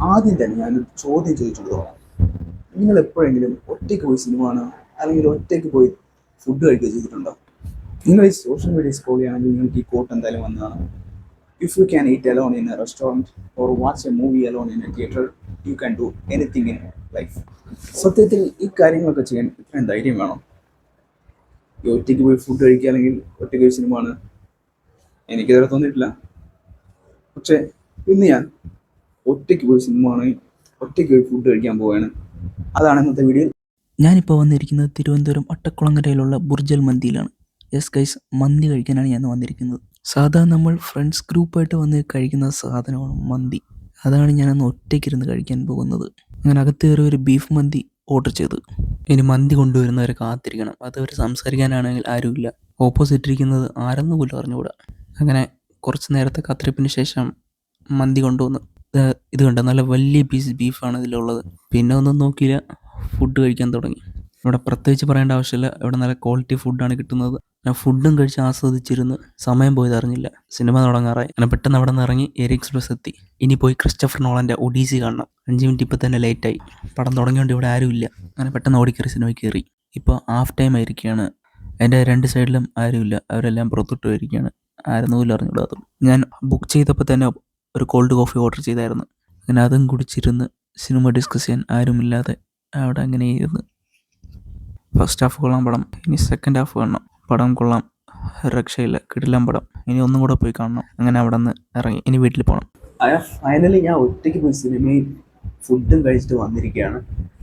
ആദ്യം തന്നെ ഞാനൊരു ചോദ്യം ചോദിച്ചു തുടങ്ങാം. നിങ്ങൾ എപ്പോഴെങ്കിലും ഒറ്റയ്ക്ക് പോയി സിനിമ കാണുക അല്ലെങ്കിൽ ഒറ്റയ്ക്ക് പോയി ഫുഡ് കഴിക്കുക ചെയ്തിട്ടുണ്ടോ? നിങ്ങൾ ഈ സോഷ്യൽ മീഡിയ സ്ക്രോൾ ചെയ്യുകയാണെങ്കിൽ നിങ്ങൾക്ക് ഈ കോട്ട് എന്തായാലും വന്നതാണ്. If you can eat alone in A restaurant or watch A movie alone in A theatre, you can do anything in life. സത്യത്തിൽ ഈ കാര്യങ്ങളൊക്കെ ചെയ്യാൻ ഇത്രയും ധൈര്യം വേണം. ഈ ഒറ്റയ്ക്ക് പോയി ഫുഡ് കഴിക്കുക അല്ലെങ്കിൽ ഒറ്റയ്ക്ക് പോയി സിനിമ കാണുക എനിക്കിതുവരെ തോന്നിയിട്ടില്ല. പക്ഷേ ഇന്ന് ഞാൻ ഒറ്റയ്ക്ക് പോയി സിനിമ കാണുകയും ഒറ്റയ്ക്ക് പോയി ഫുഡ് കഴിക്കാൻ പോവുകയാണ്. അതാണ് ഇന്നത്തെ വീഡിയോ. ഞാനിപ്പോൾ വന്നിരിക്കുന്നത് തിരുവനന്തപുരം അട്ടക്കുളങ്ങരയിലുള്ള ബുർജൽ മന്തിയിലാണ്. യെസ് ഗൈസ്, മന്തി കഴിക്കാനാണ് ഞാൻ വന്നിരിക്കുന്നത്. സാധാരണ നമ്മൾ ഫ്രണ്ട്സ് ഗ്രൂപ്പായിട്ട് വന്ന് കഴിക്കുന്ന സാധനമാണ് മന്തി. അതാണ് ഞാനന്ന് ഒറ്റയ്ക്കിരുന്ന് കഴിക്കാൻ പോകുന്നത്. അങ്ങനെ അകത്ത് കയറി ഒരു ബീഫ് മന്തി ഓർഡർ ചെയ്തു. ഇനി മന്തി കൊണ്ടുവരുന്നവരെ കാത്തിരിക്കണം. അതുവരെ സംസാരിക്കാനാണെങ്കിൽ ആരുമില്ല. ഓപ്പോസിറ്റ് ഇരിക്കുന്നത് ആരെന്ന് പോലും അറിഞ്ഞുകൂടാ. അങ്ങനെ കുറച്ച് നേരത്തെ കാത്തിരിപ്പിന് ശേഷം മന്തി കൊണ്ടുവന്നു. ഇത് കണ്ട നല്ല വലിയ പീസ് ബീഫാണ് ഇതിലുള്ളത്. പിന്നെ ഒന്നും നോക്കിയില്ല, ഫുഡ് കഴിക്കാൻ തുടങ്ങി. ഇവിടെ പ്രത്യേകിച്ച് പറയേണ്ട ആവശ്യമില്ല, ഇവിടെ നല്ല ക്വാളിറ്റി ഫുഡാണ് കിട്ടുന്നത്. ഞാൻ ഫുഡും കഴിച്ച് ആസ്വദിച്ചിരുന്ന് സമയം പോയത് അറിഞ്ഞില്ല. സിനിമ തുടങ്ങാറായി. അങ്ങനെ പെട്ടെന്ന് അവിടെ നിന്ന് ഇറങ്ങി ഏരിയ എക്സ്പ്രസ് എത്തി. ഇനി പോയി ക്രിസ്റ്റഫർ നോളൻ്റെ ഒഡീസി കാണണം. 5 മിനിറ്റ് ഇപ്പം തന്നെ ലേറ്റായി. പടം തുടങ്ങിയോണ്ട് ഇവിടെ ആരുമില്ല. അങ്ങനെ പെട്ടെന്ന് ഓടിക്കയറി സിനിമ കയറി. ഇപ്പോൾ ഹാഫ് ടൈം ആയിരിക്കുകയാണ്. എൻ്റെ 2 സൈഡിലും ആരുമില്ല, അവരെല്ലാം പുറത്തോട്ട് പോയിരിക്കുകയാണ്. ആരെന്ന് പോലും അറിഞ്ഞുകൂടാ. ഞാൻ ബുക്ക് ചെയ്തപ്പോൾ തന്നെ ഒരു കോൾഡ് കോഫി ഓർഡർ ചെയ്തായിരുന്നു. അങ്ങനെ അതും കുടിച്ചിരുന്ന് സിനിമ ഡിസ്കസ് ചെയ്യാൻ ആരുമില്ലാതെ അവിടെ അങ്ങനെ ഇരുന്ന്. ഫസ്റ്റ് ഹാഫ് കൊള്ളാം പടം, ഇനി സെക്കൻഡ് ഹാഫ് കാണണം. പടം കൊള്ളാം, രക്ഷയില്ല, കിടിലം പടം. ഇനി ഒന്നും കൂടെ പോയി കാണണം. അങ്ങനെ അവിടെ നിന്ന് ഇറങ്ങി ഇനി വീട്ടിൽ പോകണം. ഫൈനലി ഞാൻ ഒറ്റയ്ക്ക് പോയി സിനിമയും ഫുഡും കഴിച്ചിട്ട് വന്നിരിക്കുകയാണ്.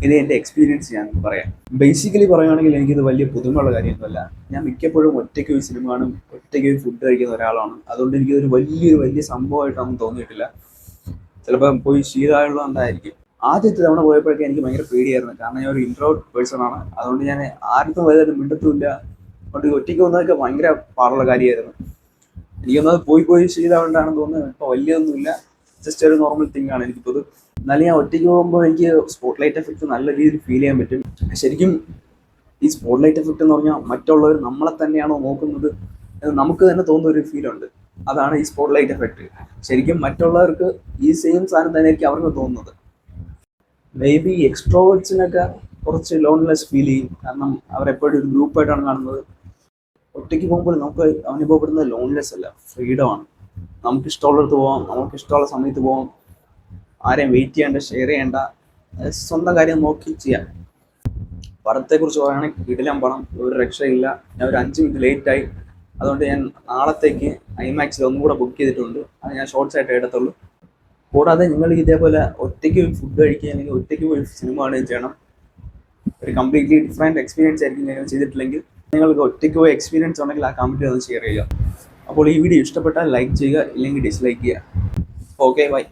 ഇത് എൻ്റെ എക്സ്പീരിയൻസ് ഞാൻ പറയാം. ബേസിക്കലി പറയുകയാണെങ്കിൽ എനിക്കിത് വലിയ പുതുമയുള്ള കാര്യമൊന്നുമല്ല. ഞാൻ മിക്കപ്പോഴും ഒറ്റയ്ക്ക് പോയി സിനിമ കാണും, ഒറ്റയ്ക്ക് പോയി ഫുഡ് കഴിക്കുന്ന ഒരാളാണ്. അതുകൊണ്ട് എനിക്കിതൊരു വലിയ സംഭവമായിട്ടൊന്നും തോന്നിയിട്ടില്ല. ചിലപ്പോൾ പോയി ശീലമുള്ളതുകൊണ്ടായിരിക്കും. ആദ്യത്തെ തവണ പോയപ്പോഴൊക്കെ എനിക്ക് ഭയങ്കര പേടിയായിരുന്നു. കാരണം ഞാൻ ഒരു ഇൻട്രോവേർട്ട് പേഴ്സൺ ആണ്. അതുകൊണ്ട് ഞാൻ ആർക്കും വലുതായിട്ട് മിണ്ടത്തുമില്ല. അതുകൊണ്ട് ഒറ്റയ്ക്ക് വന്നതൊക്കെ ഭയങ്കര പാടുള്ള കാര്യമായിരുന്നു. എനിക്കൊന്നത് പോയി ശീലമുണ്ടാണെന്ന് തോന്നുന്നു. ഇപ്പോൾ വലിയൊന്നുമില്ല, ജസ്റ്റ് ഒരു നോർമൽ തിങ് ആണ് എനിക്കിപ്പോൾ. എന്നാലും ഞാൻ ഒറ്റയ്ക്ക് പോകുമ്പോൾ എനിക്ക് സ്പോട്ട് ലൈറ്റ് എഫക്റ്റ് നല്ല രീതിയിൽ ഫീൽ ചെയ്യാൻ പറ്റും. ശരിക്കും ഈ സ്പോട്ട് ലൈറ്റ് എഫക്റ്റ് എന്ന് പറഞ്ഞാൽ മറ്റുള്ളവർ നമ്മളെ തന്നെയാണോ നോക്കുന്നത് എന്ന് നമുക്ക് തന്നെ തോന്നുന്ന ഒരു ഫീലുണ്ട്. അതാണ് ഈ സ്പോട്ട് ലൈറ്റ് എഫക്റ്റ്. ശരിക്കും മറ്റുള്ളവർക്ക് ഈ സെയിം സാധനം തന്നെയായിരിക്കും അവർക്ക് തോന്നുന്നത്. മേ ബി എക്സ്ട്രോവേർട്സിനൊക്കെ കുറച്ച് ലോൺലെസ് ഫീൽ ചെയ്യും. കാരണം അവരെപ്പോഴും ഒരു ഗ്രൂപ്പായിട്ടാണ് കാണുന്നത്. ഒറ്റയ്ക്ക് പോകുമ്പോൾ നമുക്ക് അനുഭവപ്പെടുന്നത് ലോൺലെസ് അല്ല, ഫ്രീഡമാണ്. നമുക്ക് ഇഷ്ടമുള്ളിടത്ത് പോകാം, നമുക്ക് ഇഷ്ടമുള്ള സമയത്ത് പോകാം. ആരെയും വെയിറ്റ് ചെയ്യേണ്ട, ഷെയർ ചെയ്യേണ്ട, സ്വന്തം കാര്യം നോക്കി ചെയ്യാം. പടത്തെക്കുറിച്ച് പറയുകയാണെങ്കിൽ കിടിലം പടം, ഒരു രക്ഷയില്ല. ഞാൻ ഒരു 5 മിനിറ്റ് ലേറ്റായി. അതുകൊണ്ട് ഞാൻ നാളത്തേക്ക് ഐമാക്സിൽ ഒന്നും കൂടെ ബുക്ക് ചെയ്തിട്ടുണ്ട്. അത് ഞാൻ ഷോർട്സ് ആയിട്ട് എടുത്തുള്ളൂ. കൂടാതെ നിങ്ങൾ ഇതേപോലെ ഒറ്റയ്ക്ക് ഫുഡ് കഴിക്കുക അല്ലെങ്കിൽ ഒറ്റയ്ക്ക് പോയി സിനിമ കാണുകയും ചെയ്യണം. ഒരു കംപ്ലീറ്റ്ലി ഡിഫറെൻറ്റ് എക്സ്പീരിയൻസ് ആയിരിക്കും നിങ്ങൾ ചെയ്തിട്ടില്ലെങ്കിൽ. നിങ്ങൾക്ക് ഒറ്റയ്ക്ക് പോയി എക്സ്പീരിയൻസ് ഉണ്ടെങ്കിൽ ആ കമൻറ്റിൽ ഒന്ന് ഷെയർ ചെയ്യുക. അപ്പോൾ ഈ വീഡിയോ ഇഷ്ടപ്പെട്ടാൽ ലൈക്ക് ചെയ്യുക, ഇല്ലെങ്കിൽ ഡിസ്ലൈക്ക് ചെയ്യുക. Okay, by.